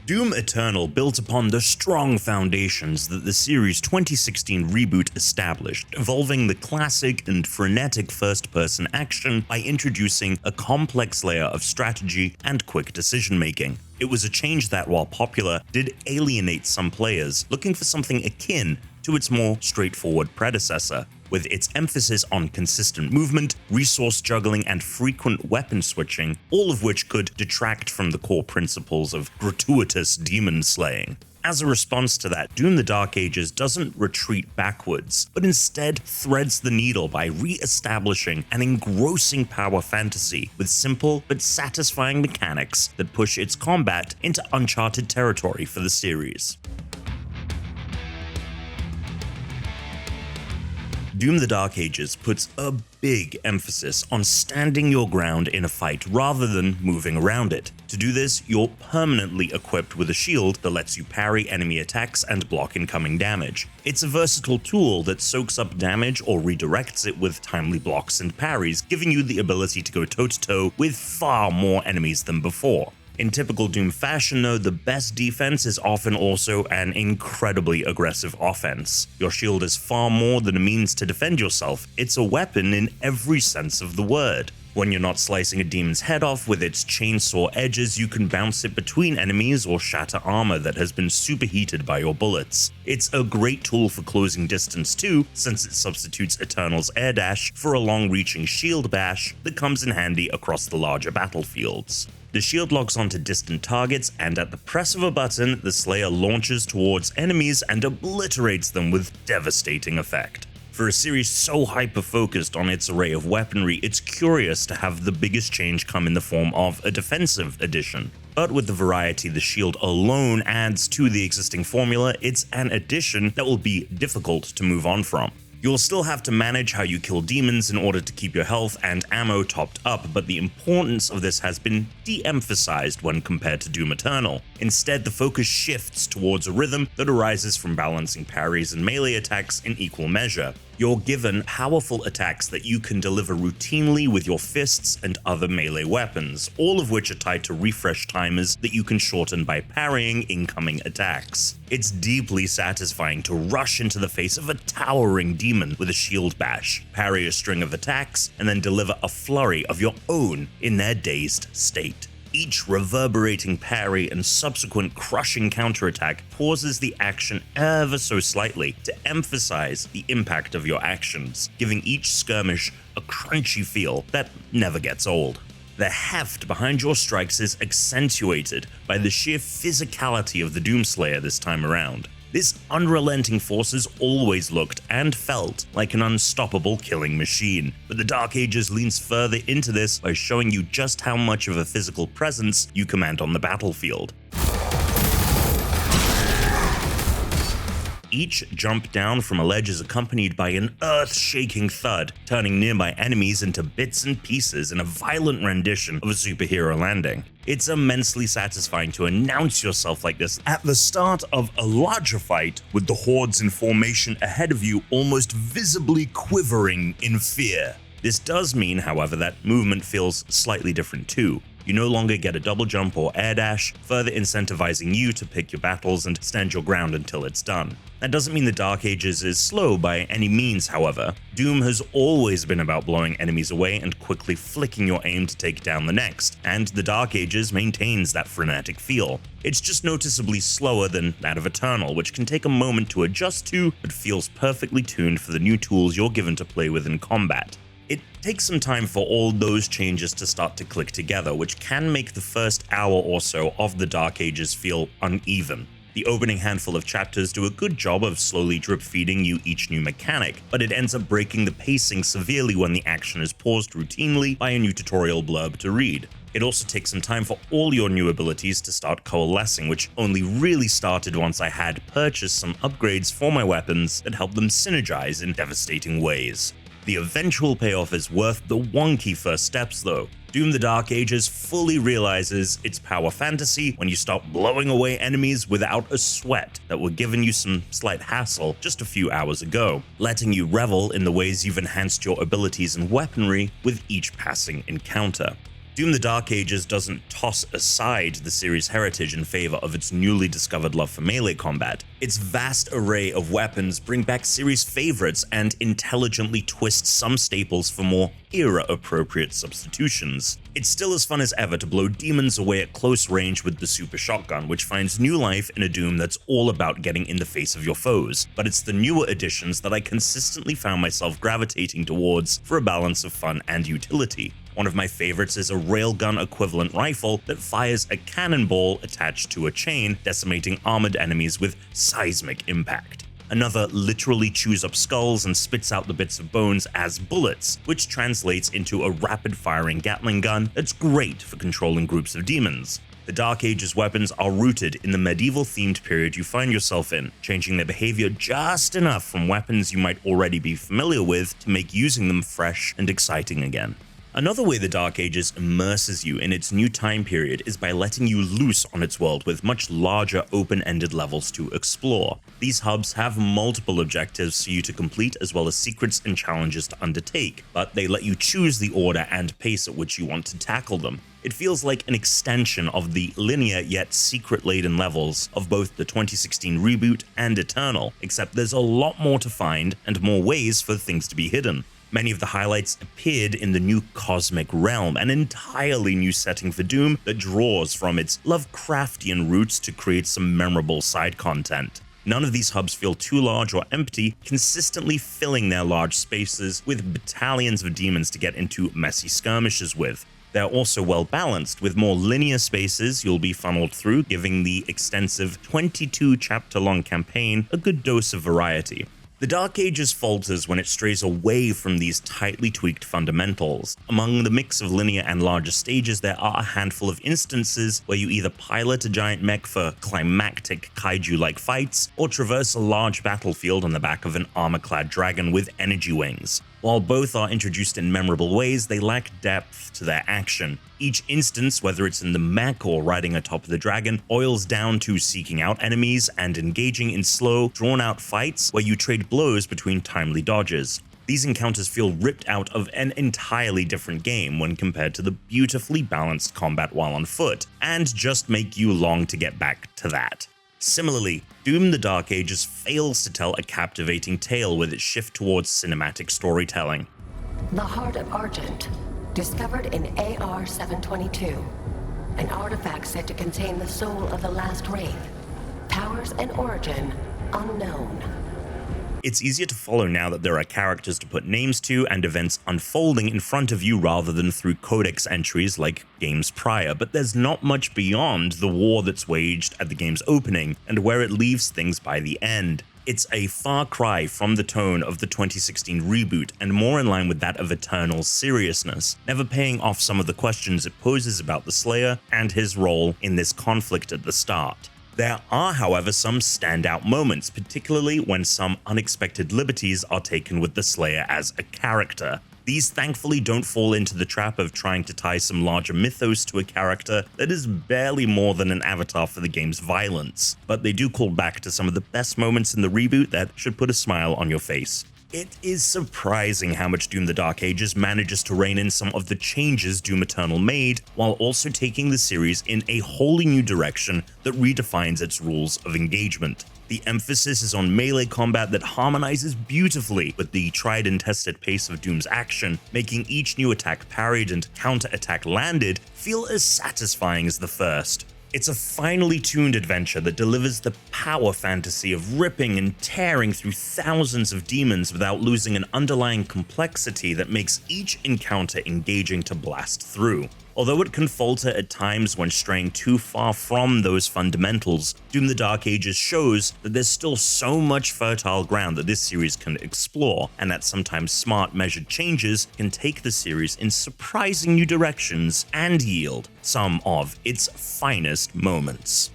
Doom Eternal built upon the strong foundations that the series' 2016 reboot established, evolving the classic and frenetic first-person action by introducing a complex layer of strategy and quick decision-making. It was a change that, while popular, did alienate some players looking for something akin to its more straightforward predecessor, with its emphasis on consistent movement, resource juggling, and frequent weapon switching, all of which could detract from the core principles of gratuitous demon slaying. As a response to that, Doom: The Dark Ages doesn't retreat backwards, but instead threads the needle by re-establishing an engrossing power fantasy with simple but satisfying mechanics that push its combat into uncharted territory for the series. Doom: The Dark Ages puts a big emphasis on standing your ground in a fight rather than moving around it. To do this, you're permanently equipped with a shield that lets you parry enemy attacks and block incoming damage. It's a versatile tool that soaks up damage or redirects it with timely blocks and parries, giving you the ability to go toe-to-toe with far more enemies than before. In typical Doom fashion though, the best defense is often also an incredibly aggressive offense. Your shield is far more than a means to defend yourself, it's a weapon in every sense of the word. When you're not slicing a demon's head off with its chainsaw edges, you can bounce it between enemies or shatter armor that has been superheated by your bullets. It's a great tool for closing distance too, since it substitutes Eternal's air dash for a long-reaching shield bash that comes in handy across the larger battlefields. The shield locks onto distant targets, and at the press of a button, the Slayer launches towards enemies and obliterates them with devastating effect. For a series so hyper-focused on its array of weaponry, it's curious to have the biggest change come in the form of a defensive addition. But with the variety the shield alone adds to the existing formula, it's an addition that will be difficult to move on from. You'll still have to manage how you kill demons in order to keep your health and ammo topped up, but the importance of this has been de-emphasized when compared to Doom Eternal. Instead, the focus shifts towards a rhythm that arises from balancing parries and melee attacks in equal measure. You're given powerful attacks that you can deliver routinely with your fists and other melee weapons, all of which are tied to refresh timers that you can shorten by parrying incoming attacks. It's deeply satisfying to rush into the face of a towering demon with a shield bash, parry a string of attacks, and then deliver a flurry of your own in their dazed state. Each reverberating parry and subsequent crushing counterattack pauses the action ever so slightly to emphasize the impact of your actions, giving each skirmish a crunchy feel that never gets old. The heft behind your strikes is accentuated by the sheer physicality of the Doomslayer this time around. This unrelenting force has always looked and felt like an unstoppable killing machine, but the Dark Ages leans further into this by showing you just how much of a physical presence you command on the battlefield. Each jump down from a ledge is accompanied by an earth-shaking thud, turning nearby enemies into bits and pieces in a violent rendition of a superhero landing. It's immensely satisfying to announce yourself like this at the start of a larger fight, with the hordes in formation ahead of you almost visibly quivering in fear. This does mean, however, that movement feels slightly different too. You no longer get a double jump or air dash, further incentivizing you to pick your battles and stand your ground until it's done. That doesn't mean the Dark Ages is slow by any means, however. Doom has always been about blowing enemies away and quickly flicking your aim to take down the next, and the Dark Ages maintains that frenetic feel. It's just noticeably slower than that of Eternal, which can take a moment to adjust to, but feels perfectly tuned for the new tools you're given to play with in combat. It takes some time for all those changes to start to click together, which can make the first hour or so of the Dark Ages feel uneven. The opening handful of chapters do a good job of slowly drip-feeding you each new mechanic, but it ends up breaking the pacing severely when the action is paused routinely by a new tutorial blurb to read. It also takes some time for all your new abilities to start coalescing, which only really started once I had purchased some upgrades for my weapons that help them synergize in devastating ways. The eventual payoff is worth the wonky first steps though. Doom: The Dark Ages fully realizes its power fantasy when you start blowing away enemies without a sweat that were giving you some slight hassle just a few hours ago, letting you revel in the ways you've enhanced your abilities and weaponry with each passing encounter. Doom the Dark Ages doesn't toss aside the series' heritage in favor of its newly discovered love for melee combat. Its vast array of weapons bring back series favorites and intelligently twist some staples for more era-appropriate substitutions. It's still as fun as ever to blow demons away at close range with the super shotgun, which finds new life in a Doom that's all about getting in the face of your foes, but it's the newer additions that I consistently found myself gravitating towards for a balance of fun and utility. One of my favorites is a railgun equivalent rifle that fires a cannonball attached to a chain, decimating armored enemies with seismic impact. Another literally chews up skulls and spits out the bits of bones as bullets, which translates into a rapid-firing Gatling gun that's great for controlling groups of demons. The Dark Ages weapons are rooted in the medieval-themed period you find yourself in, changing their behavior just enough from weapons you might already be familiar with to make using them fresh and exciting again. Another way the Dark Ages immerses you in its new time period is by letting you loose on its world with much larger open-ended levels to explore. These hubs have multiple objectives for you to complete as well as secrets and challenges to undertake, but they let you choose the order and pace at which you want to tackle them. It feels like an extension of the linear yet secret-laden levels of both the 2016 reboot and Eternal, except there's a lot more to find and more ways for things to be hidden. Many of the highlights appeared in the new Cosmic Realm, an entirely new setting for Doom that draws from its Lovecraftian roots to create some memorable side content. None of these hubs feel too large or empty, consistently filling their large spaces with battalions of demons to get into messy skirmishes with. They're also well balanced, with more linear spaces you'll be funneled through, giving the extensive 22-chapter-long campaign a good dose of variety. The Dark Ages falters when it strays away from these tightly tweaked fundamentals. Among the mix of linear and larger stages, there are a handful of instances where you either pilot a giant mech for climactic kaiju-like fights, or traverse a large battlefield on the back of an armor-clad dragon with energy wings. While both are introduced in memorable ways, they lack depth to their action. Each instance, whether it's in the mech or riding atop the dragon, boils down to seeking out enemies and engaging in slow, drawn-out fights where you trade blows between timely dodges. These encounters feel ripped out of an entirely different game when compared to the beautifully balanced combat while on foot, and just make you long to get back to that. Similarly, Doom the Dark Ages fails to tell a captivating tale with its shift towards cinematic storytelling. The Heart of Argent, discovered in AR-722, an artifact said to contain the soul of the last wraith. Powers and origin unknown. It's easier to follow now that there are characters to put names to and events unfolding in front of you rather than through codex entries like games prior, but there's not much beyond the war that's waged at the game's opening and where it leaves things by the end. It's a far cry from the tone of the 2016 reboot and more in line with that of Eternal's seriousness, never paying off some of the questions it poses about the Slayer and his role in this conflict at the start. There are, however, some standout moments, particularly when some unexpected liberties are taken with the Slayer as a character. These thankfully don't fall into the trap of trying to tie some larger mythos to a character that is barely more than an avatar for the game's violence, but they do call back to some of the best moments in the reboot that should put a smile on your face. It is surprising how much Doom the Dark Ages manages to rein in some of the changes Doom Eternal made, while also taking the series in a wholly new direction that redefines its rules of engagement. The emphasis is on melee combat that harmonizes beautifully with the tried and tested pace of Doom's action, making each new attack parried and counter-attack landed feel as satisfying as the first. It's a finely tuned adventure that delivers the power fantasy of ripping and tearing through thousands of demons without losing an underlying complexity that makes each encounter engaging to blast through. Although it can falter at times when straying too far from those fundamentals, Doom the Dark Ages shows that there's still so much fertile ground that this series can explore, and that sometimes smart, measured changes can take the series in surprising new directions and yield some of its finest moments.